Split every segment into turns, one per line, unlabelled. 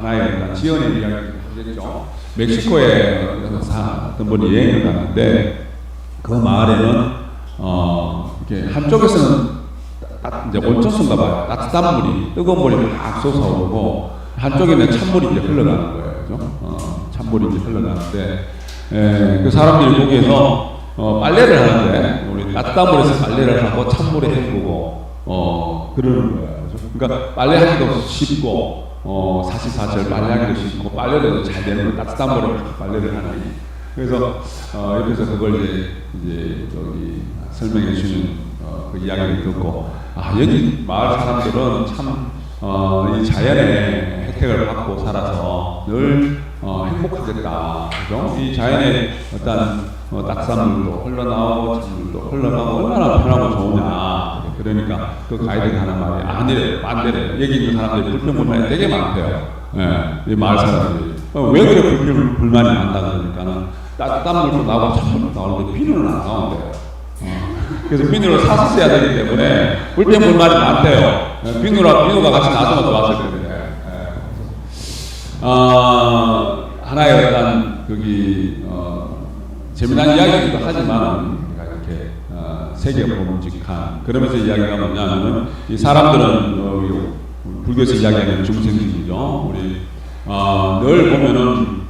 하나의 어떤 지연의 이야기를 하겠죠. 멕시코에 어떤 분이 여행을 갔는데 그 마을에는 이렇게 한쪽에서는 이제 온천수인가 봐요. 따뜻한 물이 뜨거운 물이 막 솟아오르고 한쪽에는 찬물이 이제 흘러가는 거예요. 그죠? 찬물이 이제 흘러가는데 그 사람들이 거기에서 빨래를 하는데 우리 따뜻한 물에서 빨래를 하고 찬물에 헹구고 그러는 거예요. 그죠? 그러니까 빨래하기도 쉽고 사시사철 빨래하기도 쉽고 빨래도 잘 되는 거 따뜻한 물에 빨래를 하는. 그래서 옆에서 그걸 이제 저기 설명해 주는 그 이야기를 듣고 여기 마을 사람들은 참 이 자연의 혜택을 받고 살아서 늘 행복하겠다. 그죠? 이 자연의 어떤 따뜻한 물도 흘러나오고 찬물도 흘러나오고 얼마나 편하고 좋으냐. 그러니까 그 가이드가 하는 말이 아니래, 반대래. 여기 있는 사람들이 불평불만이 되게 많대요. 이 마을 사람들이. 왜 그래 불평불만이 많다 그러니까는 따뜻한 물도 나오고 찬물도 나오는데 비누는 안 나온대요. 그래서 비누를 사서 써야 되기 때문에 불평불만이 많대요. 비누가 같이 나서면 좋았을 텐데. 하나의 어떤 재미난 이야기이기도 하지만 이렇게 세계보험직한 그러면서 이야기가 뭐냐면은 이 사람들은 불교에서 이야기하는 중생심이죠. 우리 늘 보면은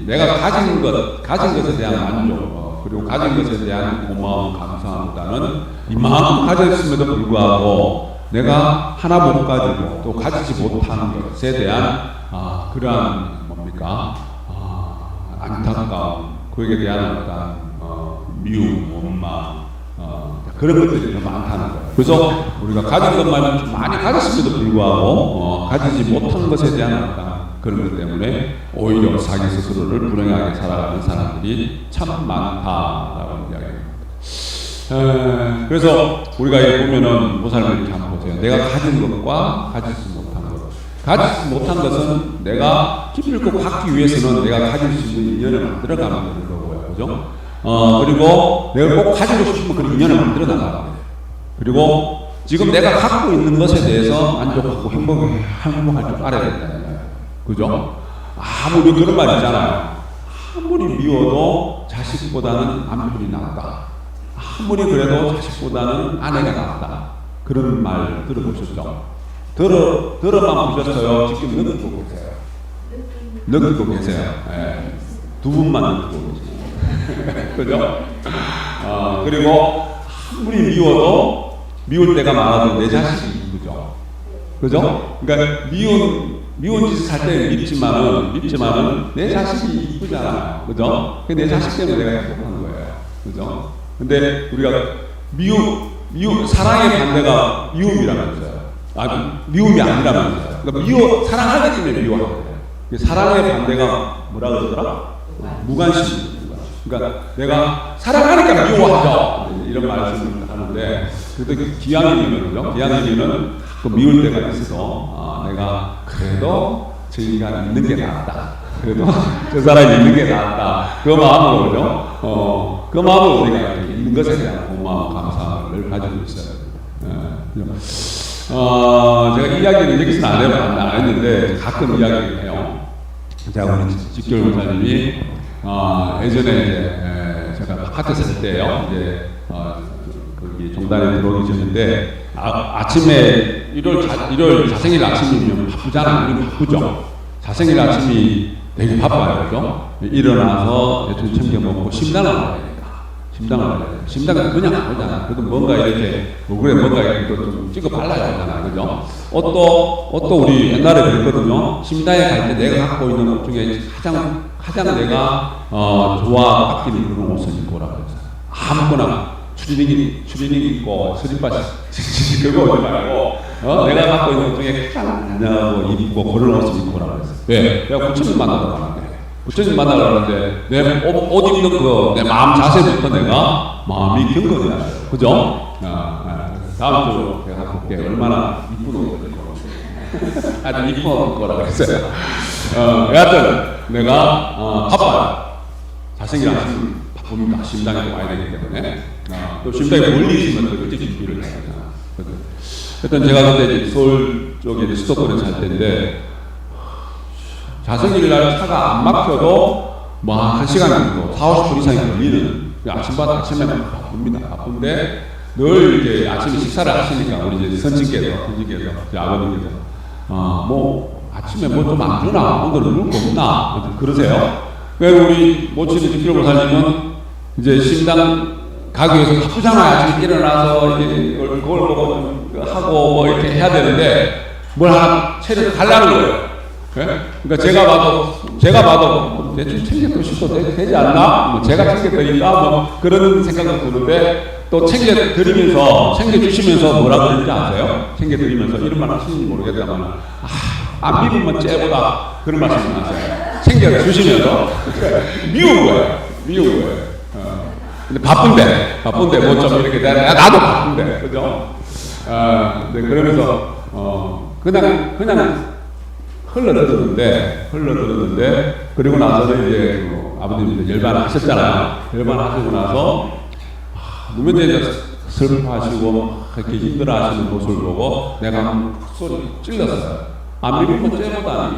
내가 가진 것에 대한 만족 그리고 가진 것에 대한 고마움 감사보다는 이만큼 가졌음에도 불구하고 내가 하나 못 가지고 또 가지지 못하는 것에 대한 그러한 뭡니까 안타까움 그에 대한 어떤 미움 원망 그런 것들이 더 많다는 거예요. 그래서 우리가 가진 것만 좀 많이 가졌음에도 불구하고 가지지 못한 것에 대한 어떤 그런 것 때문에 오히려 자기 스스로를 불행하게 살아가는 사람들이 참 많다라고 이야기합니다. 그래서 우리가 보면은 모살님이 한번 보세요. 내가 가진 것과 가지지 못한 것. 가지지 못한 것은 내가 기필코 갖기 위해서는 내가 가질 수 있는 인연을 만들어가면 되는 거고요. 그죠? 그리고 내가 꼭 가지고 싶으면 그런 인연을 만들어 나가야 돼요. 그리고 지금 내가 갖고 있는 것에 대해서 만족하고 행복할 줄 알아야 된다. 그죠? 아무리 그런 말 있잖아요. 아무리 미워도 자식보다는 남편이 낫다. 아무리 그래도 자식보다는 아내가 낫다. 그런 말 들어보셨죠? 들어만 보셨어요? 직접 느끼고 계세요? 느끼고 계세요. 네. 두 분만 느끼고 계세요. 그죠? 그리고 아무리 미워도 미울 때가 많아도 내 자식이 이쁘죠. 그죠? 그러니까 미운 짓을 할 때 밉지만은 내 자식이 이쁘잖아요. 그죠? 내 자식 때문에 내가 행복한 거예요. 그죠? 근데 우리가 사랑의 반대가 미움이라면서요. 미움이 아니라면서요. 그러니까 사랑하기 때문에 미워하는 거예요. 사랑의 반대가 뭐라 그러더라? 무관심. 그러니까 내가 사랑하니까 미워하죠. 이런 말씀을 하는데, 그래도 기왕이면은요, 그 미울 때가 있어서, 내가 그래도 저 인간 있는 게 낫다. 그래도 저 사람이 있는 게 낫다. 그 마음으로요, 그 마음으로 우리가 있는 것에 대한 고마움, 감사를 가지고 있어야 됩니다. 제가 이야기를 여기서는 안 했는데, 가끔 이야기를 해요. 제가 우리 직결 목사님이 예전에 이제 제가 바깥에 살 때요. 이제 거기 종단에 들어오기 전인데 아침에 일요일 자생일 아침이면 바쁘잖아요. 우리 바쁘죠. 자생일 아침이 되게 바빠요. 그죠? 일어나서 대충 챙겨 먹고 심당을 가야 되니까. 심당은 그냥 안 오잖아. 그래도 뭔가 이렇게 뭔가 이렇게 좀 찍어 발라야 되잖아. 그죠? 옷도 우리 옛날에 그랬거든요. 심당에 갈 때 내가 갖고 있는 옷 중에 가장 내가 좋아 아끼는 그런 옷을 입고 오라고 했어요. 아무거나 추리닝 입고 스리퍼 그거 오지 말고 내가 갖고 있는 옷 중에 가장 입고 그런 옷을 입고 오라고 했어요. 왜? 내가 부처님 만나러 가는데 부처님 만나러 가는데 내 옷 입는 내 마음 자세부터 내가 마음이 경건해야 돼요. 그죠? 다음 주 제가 볼게 얼마나 이쁜 옷을 입고 아주 이쁜 옷 입고 오라고 했어요. 여하튼 내가 바빠요. 자생일 아침 바쁩니다. 심당에 와야 되기 때문에. 또 심당에 멀리 있으면 또 일찍 준비를 해야 되잖아. 하여튼 제가 그때 서울 쪽에 수도권에 살 때인데 자석일 날 차가 안 막혀도 뭐 한 시간 정도, 40, 50분 이상이 걸리는 아침에 바쁩니다. 바쁜데 늘 이제 아침에 식사를 하시니까 우리 이제 선진께서 아버님께서 뭐 아침에 뭐 좀 안 주나 오늘은 먹을 거 없나 그러세요. 왜 우리 모친이 지키로보살님은 이제 신당 가기 위해서 바쁘잖아요. 아침에 일어나서 이제 그걸 뭐 하고 뭐 이렇게 해야 되는데 뭘 하나 체를 달라는 거예요. 네? 그러니까 제가 봐도 대충 챙겨드셔도 되지 않나? 뭐 제가 챙겨드리니까 뭐 그런 생각도 드는데 또 챙겨드리면서 챙겨주시면서 뭐라 그러는지 아세요? 챙겨드리면서 이런 말 하시는지 모르겠다만 안 비우면 째보다 그런 말씀 하세요. 챙겨주시면서 미운 거예요. 근데 바쁜데 뭐 좀 이렇게 나도 바쁜데 그죠? 네, 그러면서 그냥 흘러들었는데 그리고 나서는 이제 아버님 열반하셨잖아요. 열반하시고 나서 누면제 슬퍼하시고 그렇게 힘들어하시는 모습을 보고 내가 한 소리 찔렀어요. 안 믿으면 째보다니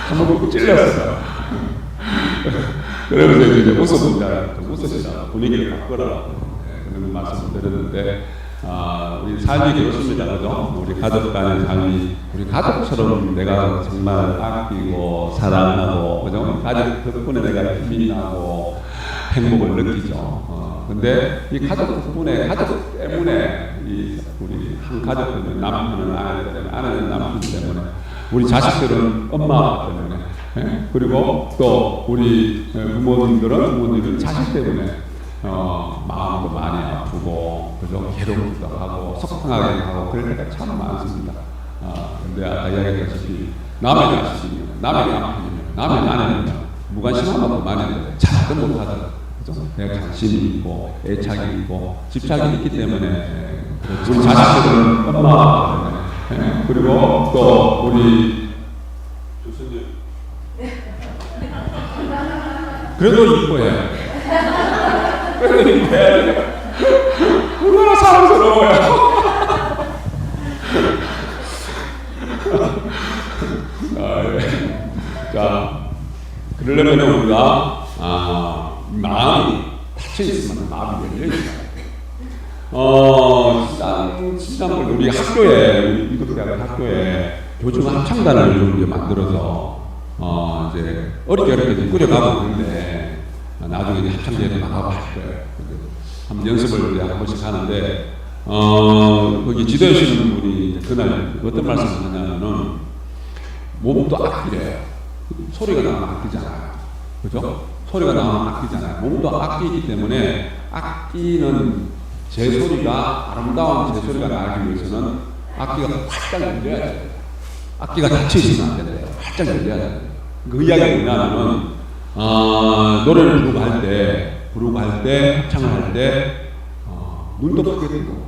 한번 찔렀어요. 그러면서 이제 웃으시다 분위기를 바꾸라 그런 말씀을 드렸는데 우리 삶이 그렇습니다. 그죠? 우리 가족 간의 삶이 우리 가족처럼 내가 정말 아끼고 사랑하고 그죠? 가족 덕분에 내가 힘이 나고 행복을 느끼죠. 근데 이 가족 덕분에 가족 때문에 이 우리 한 가족 때문에 남편은 아내 때문에 아내는 남편 때문에 우리 자식들은 엄마 아빠 때문에 그리고 또 우리 부모님들은 자식 때문에 마음도 많이 아프고 그죠? 괴롭기도 하고 속상하게 하고 그럴 때가 참 많습니다. 근데 아까 이야기했다시피 남의 자식이면 남의 남편이면 남의 아내면 무관심한 것도 많이 하는데 잘도 못하더라고요. 그죠? 내가 관심이 있고 애착이 있고 집착이 있기 때문에 우리 자식들은 엄마 아빠 때문에 그리고 또 우리 교수님 그래도 이뻐요. 그래도 이뻐요. 얼마나 사랑스러워요. 자, 그러려면 우리가 마음이 닫혀 있으면 마음이 열려 있어요. 신당을 우리 학교에 우리 미국대학 학교에 교중 합창단을 만들어서 이제 어렵게 꾸려가고 있는데 나중에 이제 합창대회도 나가고 할 거예요. 한번 연습을 이제 한 번씩 하는데 거기 지도해주시는 분이 그날 어떤 말씀을 하냐면은 몸도 아끼래요. 소리가 나면 아끼잖아요. 그죠? 소리가 나면 아끼잖아요. 몸도 아끼기 때문에 아끼는 제 소리가 아름다운 제 소리가 나기 위해서는 악기가 활짝 열려야 돼요. 악기가 닫혀있으면 안 돼요. 활짝 열려야 돼요. 그 이야기가 뭐냐면은 노래를 부르고 할 때 합창을 할 때 눈도 크게 뜨고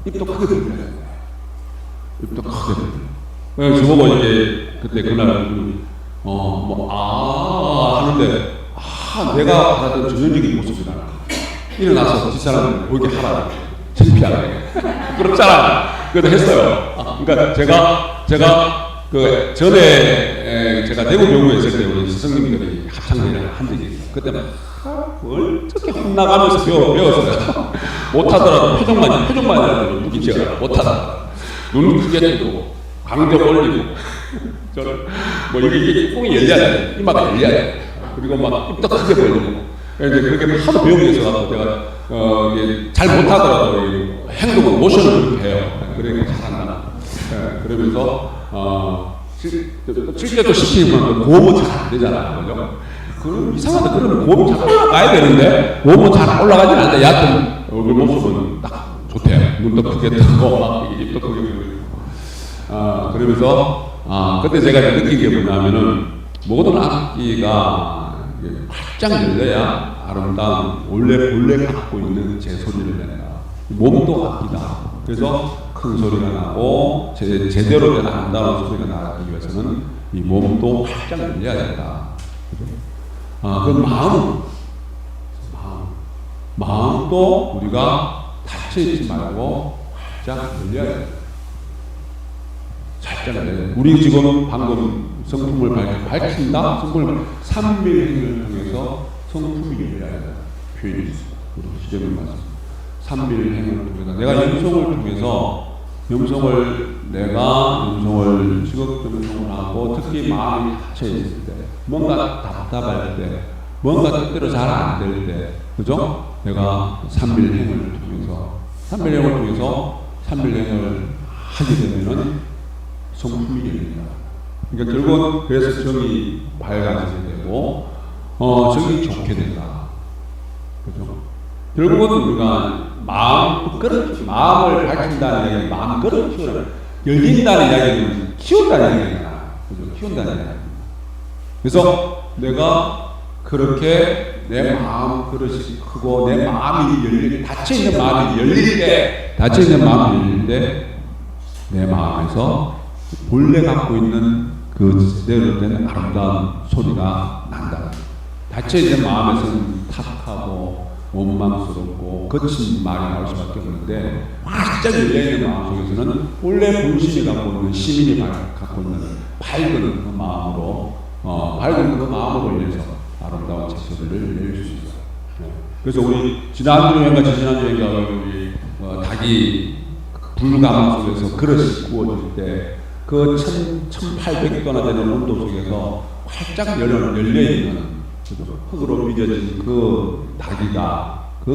입도 크게 들려야 돼요. 입도 크게 들려요. 그래서 저보고 이제 그때 그날 하는데 내가 바라던 전형적인 모습이 나라. 일어나서 뒷사람을 보이게 하라. 창피하게. 부끄럽잖아. 그래도 했어요. 그러니까 제가 그 전에 제가 대구 병원에 있을 때 우리 스승님들이 합창회를 한 적이 있어요. 그때 어떻게 혼나가면서 배웠어요. 못하더라도 표정만이라도 눈이 지어라. 못하더라도 눈 크게 뜨고 광대 올리고 저는 뭐 이게 꽁이 열려야 돼. 이마가 열려야 돼. 그리고 막 입도 크게 벌리고 이제 그렇게 하도 배운 게 있어서 제가 잘 못하더라도 행동을 모션을 그렇게 해요. 그러니까 잘한다. 그러면서 칠때도 시키면 고음은 잘 안 되잖아. 그죠? 그럼 이상하다. 그러면 고음이 잘 올라가야 되는데 고음은 잘 올라가진 않는데 여하튼 얼굴 모습은 딱 좋대요. 눈도 크게 뜨고 막 입도 크게 벌리고 그러면서 그때 제가 느낀 게 뭐냐면은 모든 악기가 활짝 열려야 아름다운 원래 갖고 있는 제 소리를 낸다. 몸도 악기다. 그래서 큰 소리가 나고 제대로 된 아름다운 소리가 나기 위해서는 이 몸도 활짝 열려야 된다. 그 마음도 우리가 닫혀있지 말고 활짝 열려야 된다. 살짝 우리 지금 방금 성품을 밝힌다? 성품을 삼빌행을 통해서 성품이 열려야 표현이 있습니다. 우리 시제님 말씀. 삼빌행을 통해서 내가 내가 염성을 직업 염성을 하고 특히 마음이 닫혀 있을 때, 뭔가 답답할 때, 뭔가 뜻대로 잘 안 될 때, 그죠? 내가 삼빌행을 통해서 삼빌행을 하게 되면은 성품이 열립니다. 그러니까 결국은 그래서 정이 밝아지게 되고, 정이 좋게 된다. 그죠? 결국은 우리가 마음을 밝힌다는 이야기는 마음 그릇 키우는, 열린다는 이야기는 키운다는 이야기잖아. 그죠? 키운다는 이야기입니다. 그래서 내가 그렇게 내 마음 그릇이 크고 내 마음이 닫혀있는 마음이 열릴 때, 내 마음에서 본래 갖고 있는 그 제대로 된 아름다운 소리가 난다. 닫혀있는 마음에서는 탁하고 원망스럽고 거친 말이 나올 수밖에 없는데, 활짝 열려있는 마음 속에서는 원래 본심이 갖고 있는, 시민이 갖고 있는 밝은 그 마음으로 인해서 아름다운 책소리를 낼 수 있어요. 그래서 우리 지난주인가 우리 닭이 불가마 속에서 그릇이 구워질 때 그 1800도나 되는 온도 속에서 활짝 열려있는 흙으로 빚어진 그 닭이가, 그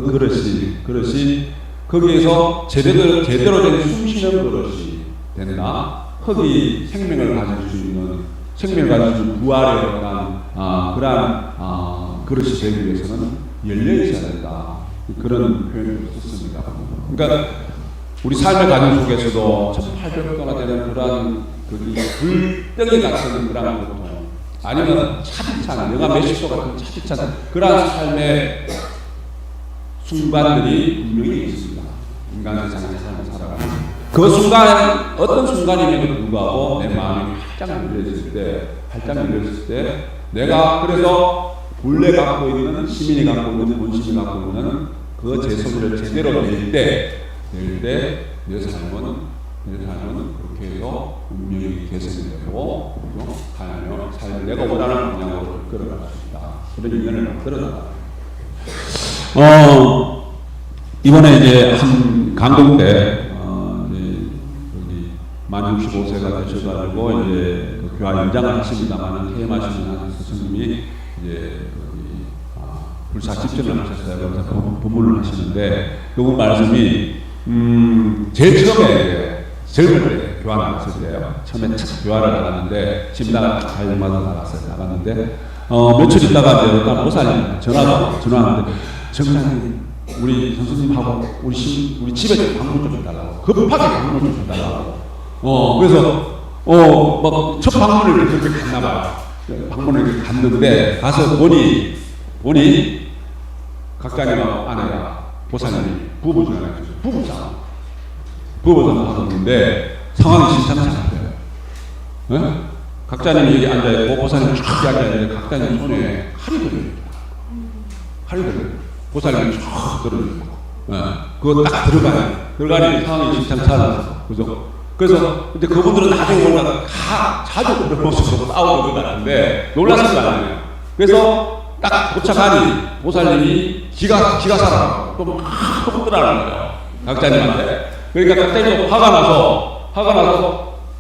그릇이 거기에서 제대로 된 숨쉬는 그릇이 된다. 흙이 생명을 가질 수 있는, 부활에 어떤 그러한 그릇이 되기 위해서는 열려 있어야 된다. 그런 표현을 썼습니다. 그러니까 우리 삶의 과정 속에서도 1800도나 되는 그러한 불덩이 같은 그러한 고통, 아니면 차디찬, 영하 몇십 도 같은 차디찬 그러한 삶의 순간들이 분명히 있습니다. 인간 세상의 삶을 살아가는 그 순간, 어떤 순간임에도 불구하고 내 마음이 활짝 열려있을 때 내가 그래서 본래 갖고 있는, 시민이 갖고 있는, 본심이 갖고 있는 그 제 소리를 제대로 낼 때 내 삶은 그렇게 해서 운명이 개선이 되고, 삶을 내가 원하는 방향으로 끌어갈 수 있다. 그런 인연을 만들어나가. 이번에 이제 한 강동 때 여기 만 65세가 되셔가지고 이제 그 교화 연장을 하십니다만은 퇴임하시는 스승님이 이제 불사 집전을 하셨어요. 그래서 법문을 하시는데 그분 말씀이 제일 처음에 젊을 때 교환 나갔을 때요. 처음에 첫 교환을 나갔는데 집나가 가요마다 나갔는데 며칠 있다가 이제 어떤 보살님 전화가 왔는데, 정상님 우리 선생님하고 우리 집에 좀 방문 좀 해달라고, 급하게 방문 좀 해달라고. 그래서 막 첫 방문을 그렇게 갔나봐요. 방문을 갔는데 가서 보니 각자님하고 아내가 보살님이 부부싸움 하셨는데 상황이 심상치 않대요. 네? 각자님이 여기 앉아있고 보살님이 쫙 앉아있는데 각자님 손에 칼이 들어요. 보살님이 쫙 들어있고, 그거 딱 들어가니 상황이 심상치 않아서. 그래서 이제 그분들은 나중에 올라가 자주 그런 모습으로 싸우고 그러는데 놀랐을 거 아니에요. 그래서 딱 도착하니 보살님이 기가 살아가고 또 막 떠들어라는 거예요. 각자님한테. 그러니까 각자님도 화가 나서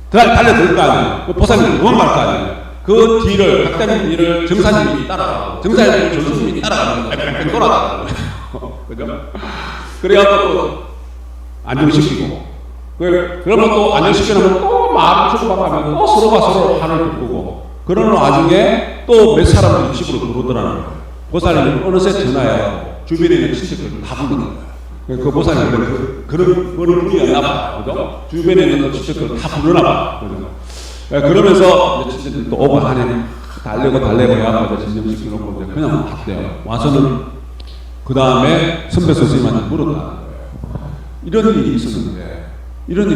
달려들 거 아니에요. 보살님이 도망갈 거 아니에요. 그 뒤를, 각자님 뒤를 정사님이 따라가고, 정사님이 조수님이 따라가는 거예요. 뺑뺑 돌아가는 거예요. 그죠? 그래갖고 안정시키고, 그러면 또 안정시키면 또 마음을 축복하면 또 서로가 서로 한을 긋고, 그러는 와중에 또 몇 사람들이 집으로 들어오더라는 거예요. 보살님은 어느새 전화해요. 주변에 있는 친척들 다 부르는 거예요. 그 보살님은 그런 분이었나 봐요. 그죠? 주변에 있는 친척들 다 부르나 봐요. 그죠? 그러면서 친척들 또 오고 하네. 달래고 해가지고 진정시켜놓고 이제 그냥 갔대요. 와서는 그 다음에 선배 선생님한테 물었다는 거예요. 이런 일이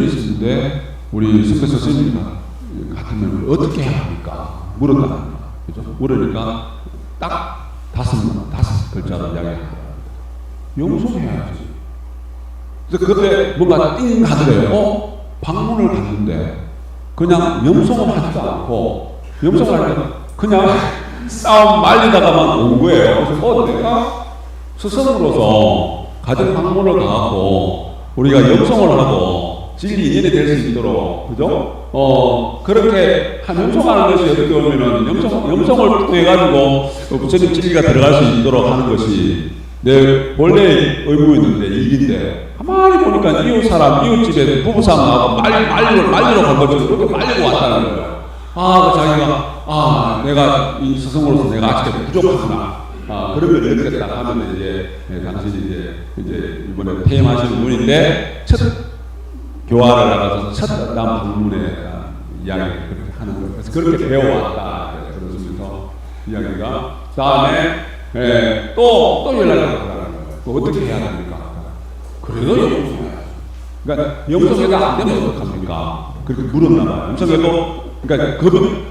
있었는데 우리 선배 선생님 같으면 어떻게 해야 합니까? 물었다는 거예요. 그죠? 물으니까 딱 다섯 글자로 이야기합니다. 용서해야지. 그래서 그때 뭔가 띵 하더래요. 방문을 갔는데 그냥 염송을 하지도 않고 염송을 하니까 그냥 싸움 말리다가만 온 거예요. 그래서 내가 스승으로서 가정 방문을 가고 우리가 염송을 하고 진리 인연이 될 수 있도록 그죠? 그렇게 한 염송하는 것이 어떻게 보면은 염송을 통해 가지고 부처님 진리가 들어갈 수 있도록 하는 것이 내 원래 의무였는데 일인데 가만히 보니까 이웃 사람 이웃집에 부부싸움 나고 말리러 간 것처럼 그렇게 말리고 왔다는 거예요. 자기가 내가 이 스승으로서 내가 아직도 부족하구나. 그런 걸 느꼈다 하면 이제 당신이 이제 이번에 퇴임하시는 분인데 첫 교화를 나가서 첫 남 방문에 이야기를 그렇게 하는 거예요. 그래서 그렇게 배워왔다. 그러면서 이야기가 다음에 또 연락을 하라는 거예요. 어떻게 해야 됩니까? 그래도 염송해야죠. 그러니까 염송회가 안 되면 어떡합니까? 그렇게 물었나 봐요. 염송회도 그러니까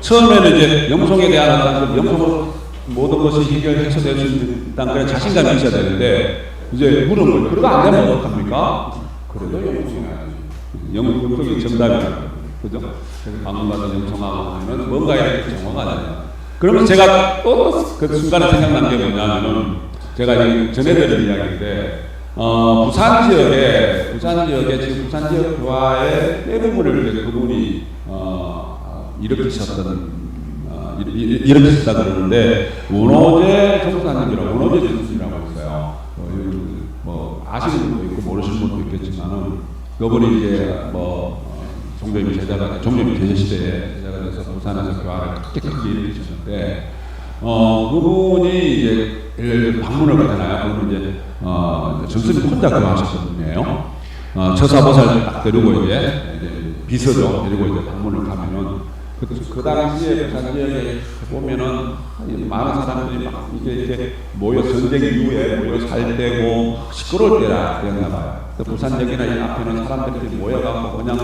처음에는 이제 염송에 대한 염송을 모든 것이 해결해서 될 수 있다는 그런 자신감이 있어야 되는데 이제 물은 걸 그러다 안 되면 어떡합니까? 그래도 염송해야지. 염송이 정답이라는 그죠? 방금 가서 염송하고 하면 뭔가 이렇게 정화가 되잖아요. 그러면 제가 또 그 순간에 생각난 게 뭐냐면은 제가 전해드린 이야기인데 부산 지역에 지금 부산 지역 교화의 대부분을 이제 그분이 일으키셨다 그러는데 원오제 정사님이라고 원오제 정사님이라고 있어요. 뭐 아시는 분도 있고 모르시는 분도 있겠지만은 그분이 이제 종점이 제자가 종점이 제자 시대에 제자가 돼서 부산에서 교화를 크게 일으키셨는데 그분이 이제 방문을 가잖아요. 그러면 이제 정스님 혼자 교화하셨던 분이에요. 처사보살 딱 데리고 이제 비서죠. 데리고 이제 방문을 가면은 그 당시에 부산 지역에 보면은 많은 사람들이 막 이게 모여 전쟁 이후에 모여 살 때고 시끄러울 때였나 봐요. 부산역이나 이 앞에는 사람들이 모여가고 그냥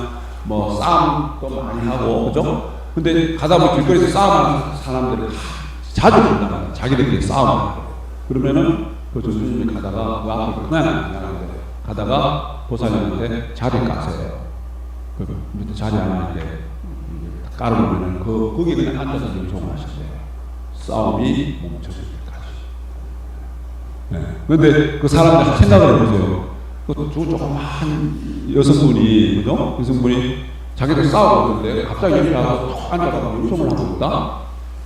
싸움도 많이 하고 그죠? 근데 가다 보면 길거리에서 싸움하는 사람들이 자주 본단 말이에요. 자기들끼리 싸움하고 그러면은 그 조수님이 가다가 그 앞을 그냥 가다가 보살님한테 자리 까세요. 그 밑에 자리 하나 이렇게 깔아놓으면 거기 그냥 앉아서 염송을 하신대요. 싸움이 멈춰질 때까지. 그런데 그 사람들 생각을 해보세요. 그 조그만 여성분이 그죠? 여성분이 자기들 싸우고 있는데 갑자기 옆에 가서 톡 앉아서 염송을 하고 있다?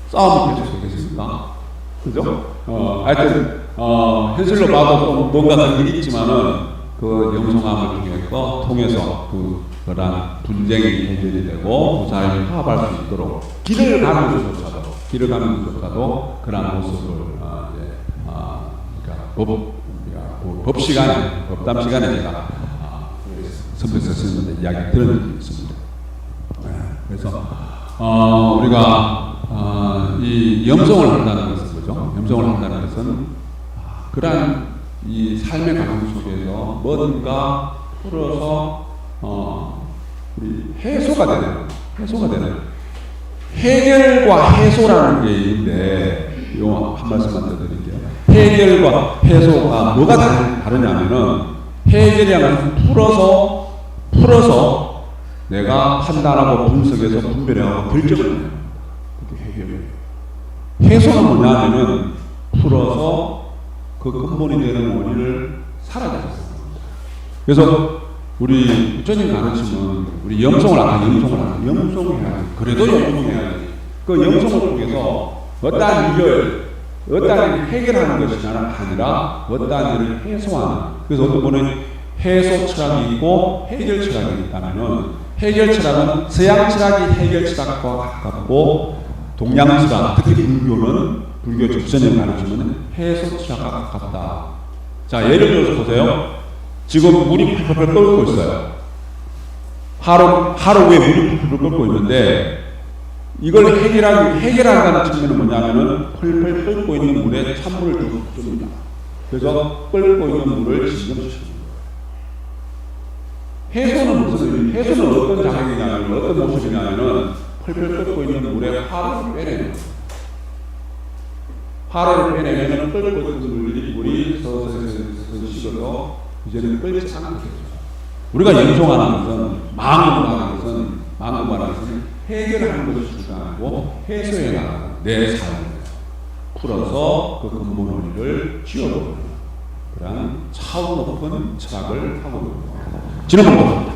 싸움이 계속 되겠습니까? 그죠? 하여튼 현실로 봐도 또 뭔가 그런 게 있지만은 그 염송함을 통해서 그런 분쟁이 해결이 되고 무사히 화합할 수 있도록 길을 가는 것조차도 그런 모습을 그러니까 법 시간에 법담 시간에 제가 선배서 쓰는 이야기 들은 적이 있습니다. 그래서 우리가 이 염송을 한다는 것은 뭐죠? 염송을 한다는 것은 그러한 이 삶의 과정 속에서 뭔가 풀어서 우리 해소가 되는 해결과 해소라는 게 있는데 요 한 말씀만 더 드릴게요. 해결과 해소가 뭐가 다르냐면은 해결이라는 풀어서 내가 판단하고 분석해서 분별하고 결정을 해요. 그게 해결이에요. 해소는 뭐냐면은 풀어서 그 근본이 되는 원인을 사라졌어요. 그래서 우리 부처님 가르치면 우리 염송해야지. 그래도 염송해야지. 그 염송을 통해서 어떠한 해결하는 것이 아니라 어떠한 일을 해소하는. 그래서 어떤 분은 해소 철학이 있고 해결 철학이 있다면은 해결 철학은 서양 철학이 해결 철학과 가깝고 동양 철학, 특히 불교 접선에 가르치면 해소 철학과 가깝다. 자, 예를 들어서 보세요. 지금 물이 펄펄 끓고 있어요. 하루에 물이 펄펄 끓고 있는데 이걸 해결한다는 측면은 뭐냐면은 펄펄 끓고 있는 물에 찬물을 좀 줍니다. 그래서 끓고 있는 물을 진정시킵니다. 해소는 어떤 장면이냐면 어떤 모습이냐면은 펄펄 끓고 있는 물에 화를 빼내는 거예요. 화를 빼내면 끓고 있는 물이 서서히 식어서 이제는 끓지 않게 되죠. 우리가 염송하는 것은 망고하는 것은 해결하는 것이 중요하고 해소해 나가는 내 삶을 풀어서 그 근본 원리를 지어보는 그런 차원 높은 철학을 하고 있는 지는 방법